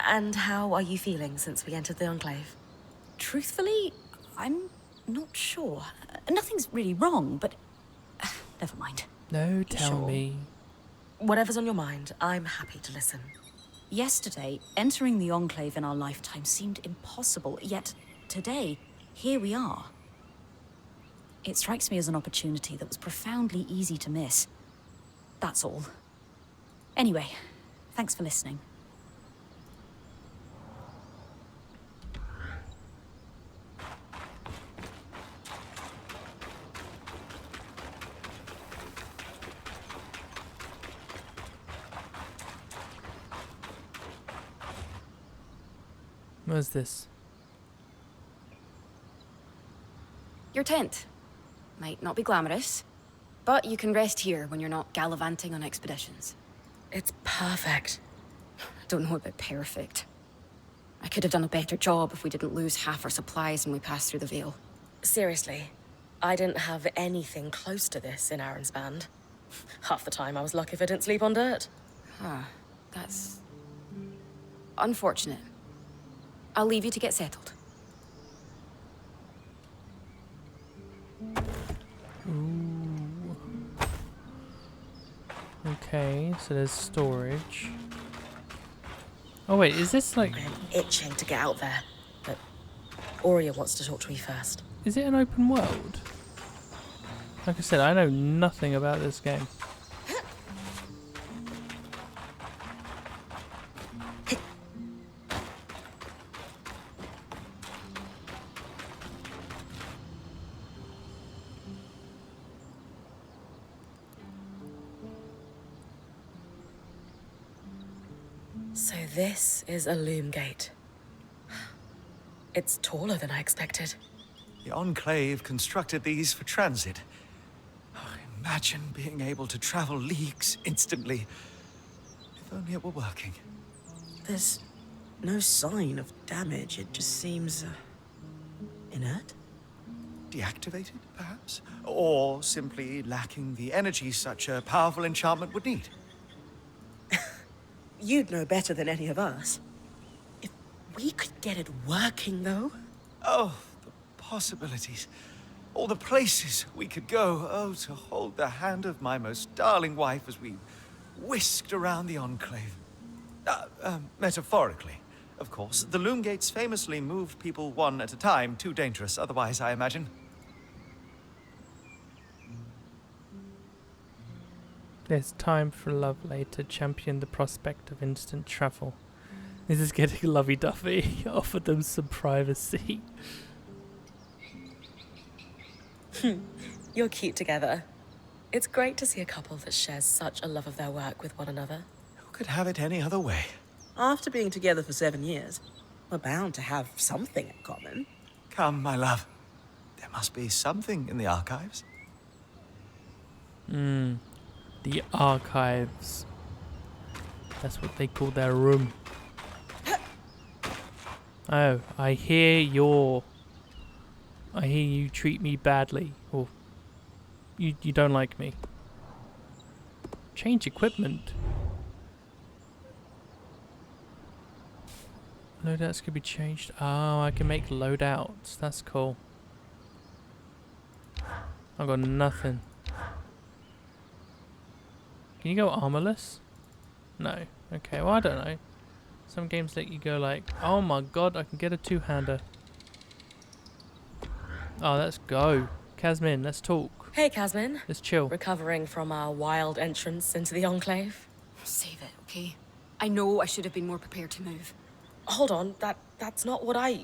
[SPEAKER 2] And how are you feeling since we entered the Enclave?
[SPEAKER 8] Truthfully, I'm not sure. Nothing's really wrong, but never mind.
[SPEAKER 1] No, tell
[SPEAKER 2] Sure.
[SPEAKER 1] me.
[SPEAKER 2] Whatever's on your mind, I'm happy to listen.
[SPEAKER 8] Yesterday, entering the Enclave in our lifetime seemed impossible, yet today, here we are. It strikes me as an opportunity that was profoundly easy to miss. That's all. Anyway, thanks for listening.
[SPEAKER 1] What's this?
[SPEAKER 9] Your tent. Might not be glamorous, but you can rest here when you're not gallivanting on expeditions.
[SPEAKER 2] It's perfect.
[SPEAKER 9] I don't know about perfect. I could have done a better job if we didn't lose half our supplies when we passed through the Veil.
[SPEAKER 2] Seriously, I didn't have anything close to this in Aaron's band. Half the time I was lucky if I didn't sleep on dirt.
[SPEAKER 9] That's unfortunate. I'll leave you to get settled.
[SPEAKER 1] Okay, so there's storage. Oh wait, is this like...
[SPEAKER 2] I'm itching to get out there, but Aurea wants to talk to me first.
[SPEAKER 1] Is it an open world? Like I said, I know nothing about this game.
[SPEAKER 2] So this is a loom gate. It's taller than I expected.
[SPEAKER 3] The Enclave constructed these for transit. Oh, imagine being able to travel leagues instantly. If only it were working.
[SPEAKER 2] There's
[SPEAKER 6] no sign of damage. It just seems inert.
[SPEAKER 3] Deactivated, perhaps? Or simply lacking the energy such a powerful enchantment would need?
[SPEAKER 6] You'd know better than any of us. If we could get it working, though.
[SPEAKER 3] Oh, the possibilities. All the places we could go. Oh, to hold the hand of my most darling wife as we whisked around the Enclave. Metaphorically, of course. The Loom Gates famously moved people one at a time. Too dangerous otherwise, I imagine.
[SPEAKER 1] There's time for love later. Champion the prospect of instant travel. This is getting lovey-dovey. Offer them some privacy.
[SPEAKER 2] You're cute together. It's great to see a couple that shares such a love of their work with one another.
[SPEAKER 3] Who could have it any other way?
[SPEAKER 6] After being together for 7 years, we're bound to have something in common.
[SPEAKER 3] Come, my love. There must be something in the archives.
[SPEAKER 1] The archives. That's what they call their room. Oh, I hear you treat me badly. Or you don't like me. Change equipment. Loadouts could be changed. Oh, I can make loadouts. That's cool. I've got nothing. Can you go armorless? No. Okay, well I don't know. Some games let you go like, oh my god, I can get a two-hander. Oh, let's go. Casmin, let's talk.
[SPEAKER 2] Hey, Casmin.
[SPEAKER 1] Let's chill.
[SPEAKER 2] Recovering from our wild entrance into the Enclave?
[SPEAKER 9] Save it, okay? I know I should have been more prepared to move.
[SPEAKER 2] Hold on, that's not what I...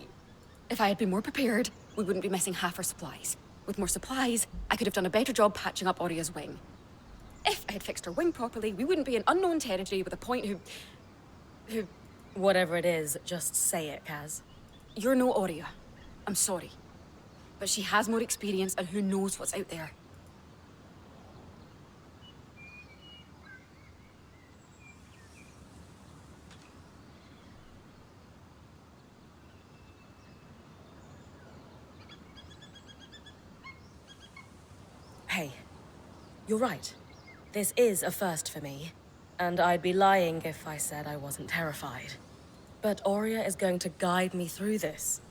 [SPEAKER 9] If I had been more prepared, we wouldn't be missing half our supplies. With more supplies, I could have done a better job patching up Oria's wing. If I had fixed her wing properly, we wouldn't be in unknown territory with a point who...
[SPEAKER 2] Whatever it is, just say it, Kaz.
[SPEAKER 9] You're no Aurea. I'm sorry. But she has more experience and who knows what's out there.
[SPEAKER 2] Hey, you're right. This is a first for me, and I'd be lying if I said I wasn't terrified. But Aurea is going to guide me through this.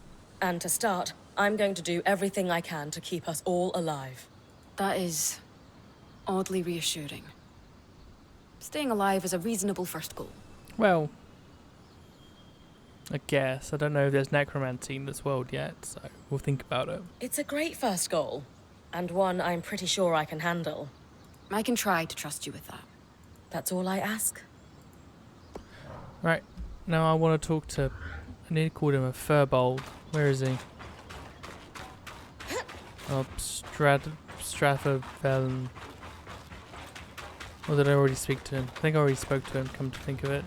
[SPEAKER 2] And to start, I'm going to do everything I can to keep us all alive.
[SPEAKER 9] That is oddly reassuring. Staying alive is a reasonable first goal.
[SPEAKER 1] Well, I guess. I don't know if there's necromancy in this world yet, so we'll think about it.
[SPEAKER 2] It's a great first goal, and one I'm pretty sure I can handle.
[SPEAKER 9] I can try to trust you with that.
[SPEAKER 2] That's all I ask.
[SPEAKER 1] Right, now I want to talk to... I need to call him a Furbold. Where is he? Oh, Strathaveln. Or did I already speak to him? I think I already spoke to him, come to think of it.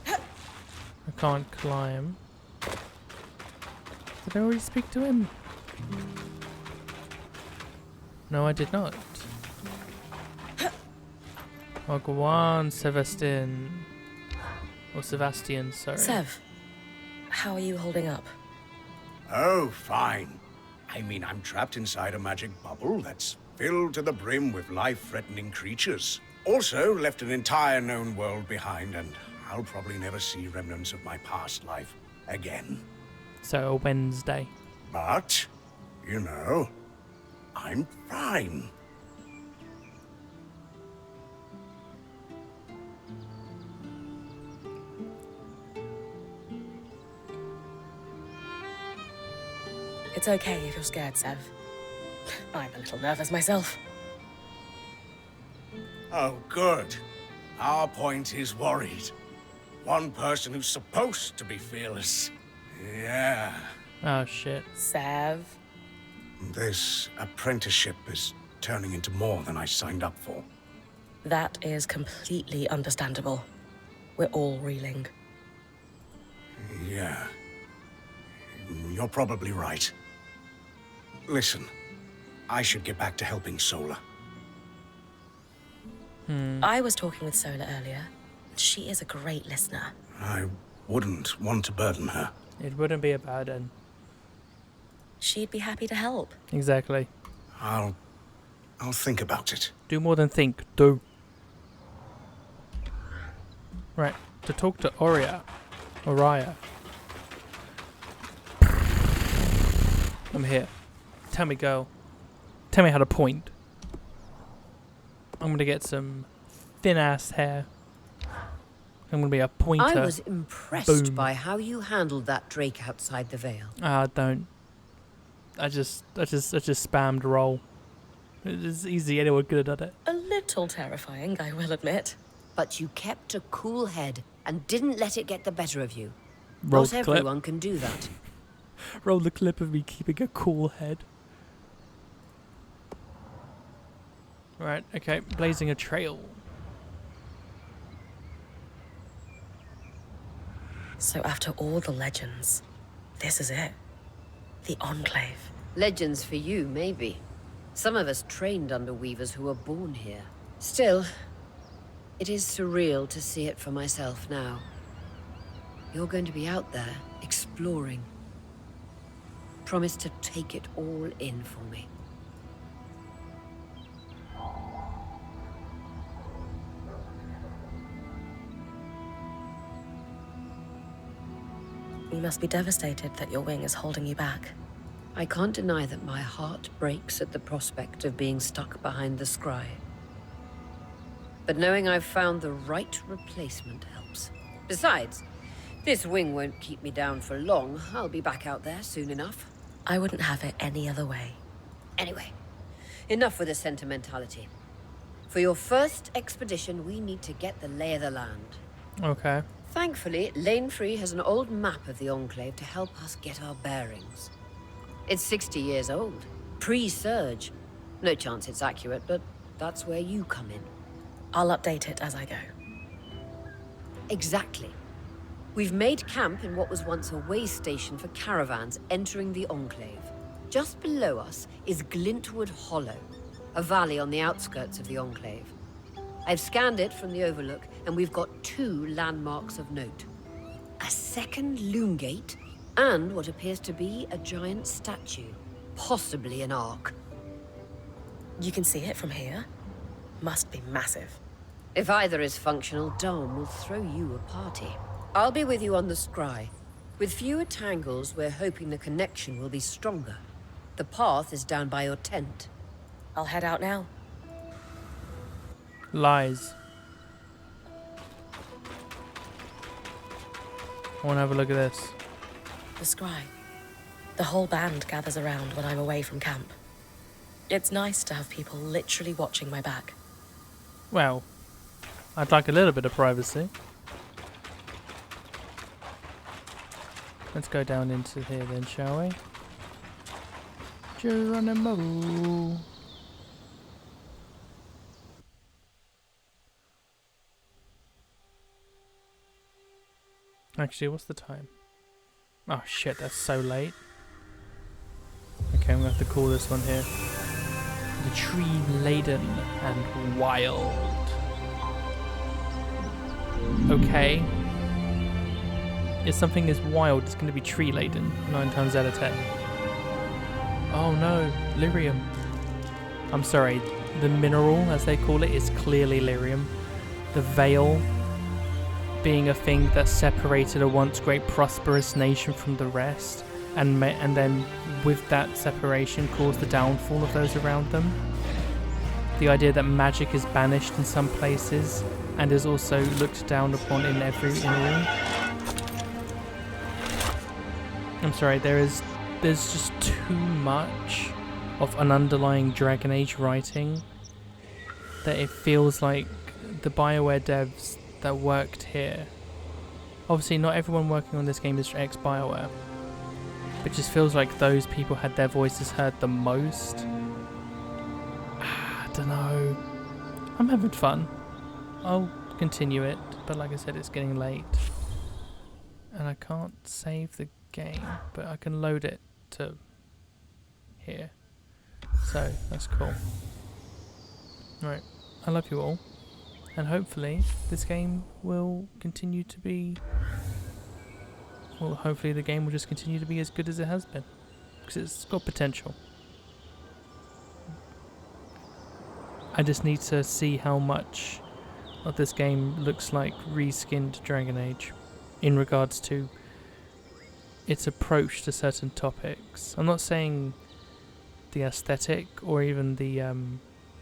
[SPEAKER 1] I can't climb. Did I already speak to him? No, I did not. Wagwan Sebastian. Or Sebastian, sorry.
[SPEAKER 2] Sev, how are you holding up?
[SPEAKER 7] Oh, fine. I mean, I'm trapped inside a magic bubble that's filled to the brim with life-threatening creatures. Also, left an entire known world behind, and I'll probably never see remnants of my past life again.
[SPEAKER 1] So, a Wednesday.
[SPEAKER 7] But, you know, I'm fine.
[SPEAKER 2] It's okay if you're scared, Sev. I'm a little nervous myself.
[SPEAKER 7] Oh, good. Our point is worried. One person who's supposed to be fearless. Yeah.
[SPEAKER 1] Oh, shit.
[SPEAKER 2] Sev.
[SPEAKER 7] This apprenticeship is turning into more than I signed up for.
[SPEAKER 2] That is completely understandable. We're all reeling.
[SPEAKER 7] Yeah. You're probably right. Listen, I should get back to helping Sola.
[SPEAKER 2] I was talking with Sola earlier. She is a great listener.
[SPEAKER 7] I wouldn't want to burden her.
[SPEAKER 1] It wouldn't be a burden.
[SPEAKER 2] She'd be happy to help.
[SPEAKER 1] Exactly.
[SPEAKER 7] I'll think about it.
[SPEAKER 1] Do more than think. Do. Right. To talk to Oriya. I'm here. Tell me, girl. Tell me how to point. I'm gonna get some thin-ass hair. I'm gonna be a pointer.
[SPEAKER 4] I was impressed
[SPEAKER 1] Boom.
[SPEAKER 4] by how you handled that drake outside the Vale.
[SPEAKER 1] Don't. I just spammed roll. It's easy. Anyone could have done it.
[SPEAKER 2] A little terrifying, I will admit.
[SPEAKER 4] But you kept a cool head and didn't let it get the better of you.
[SPEAKER 1] Roll
[SPEAKER 4] Not
[SPEAKER 1] the clip.
[SPEAKER 4] everyone can do that.
[SPEAKER 1] Roll the clip of me keeping a cool head. Right, okay, blazing a trail.
[SPEAKER 2] So after all the legends, this is it. The Enclave.
[SPEAKER 4] Legends for you, maybe. Some of us trained under weavers who were born here. Still, it is surreal to see it for myself now. You're going to be out there, exploring. Promise to take it all in for me.
[SPEAKER 2] You must be devastated that your wing is holding you back.
[SPEAKER 4] I can't deny that my heart breaks at the prospect of being stuck behind the scry. But knowing I've found the right replacement helps. Besides, this wing won't keep me down for long. I'll be back out there soon enough.
[SPEAKER 2] I wouldn't have it any other way.
[SPEAKER 4] Anyway, enough with the sentimentality. For your first expedition, we need to get the lay of the land.
[SPEAKER 1] Okay.
[SPEAKER 4] Thankfully, Lane Free has an old map of the Enclave to help us get our bearings. It's 60 years old, pre-Surge. No chance it's accurate, but that's where you come in.
[SPEAKER 2] I'll update it as I go.
[SPEAKER 4] Exactly. We've made camp in what was once a way station for caravans entering the Enclave. Just below us is Glintwood Hollow, a valley on the outskirts of the Enclave. I've scanned it from the Overlook, and we've got 2 landmarks of note. A second loom gate, and what appears to be a giant statue, possibly an ark.
[SPEAKER 2] You can see it from here? Must be massive.
[SPEAKER 4] If either is functional, Dom will throw you a party. I'll be with you on the scry. With fewer tangles, we're hoping the connection will be stronger. The path is down by your tent.
[SPEAKER 2] I'll head out now.
[SPEAKER 1] Lies. I want to have a look at this.
[SPEAKER 2] The scry. The whole band gathers around when I'm away from camp. It's nice to have people literally watching my back.
[SPEAKER 1] Well, I'd like a little bit of privacy. Let's go down into here then, shall we? Geronimo. Actually, what's the time? Oh shit, that's so late. Okay, I'm gonna have to call this one here. The tree laden and wild. Okay. If something is wild, it's gonna be tree laden 9 times out of 10. Oh no, lyrium. I'm sorry, the mineral, as they call it, is clearly lyrium. The veil being a thing that separated a once great prosperous nation from the rest, and then with that separation caused the downfall of those around them. The idea that magic is banished in some places and is also looked down upon in every room. I'm sorry, there's just too much of an underlying Dragon Age writing that it feels like the BioWare devs that worked here. Obviously not everyone working on this game is ex-BioWare, but it just feels like those people had their voices heard the most. I don't know. I'm having fun. I'll continue it, but like I said, it's getting late. And I can't save the game, but I can load it to here. So that's cool. Right, I love you all, and hopefully this game will continue to be, well, hopefully the game will just continue to be as good as it has been, because it's got potential. I just need to see how much of this game looks like reskinned Dragon Age in regards to its approach to certain topics. I'm not saying the aesthetic or even the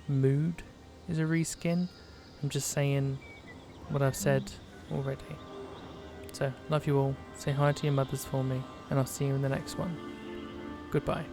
[SPEAKER 1] mood is a reskin. I'm just saying what I've said already. So, love you all. Say hi to your mothers for me, and I'll see you in the next one. Goodbye.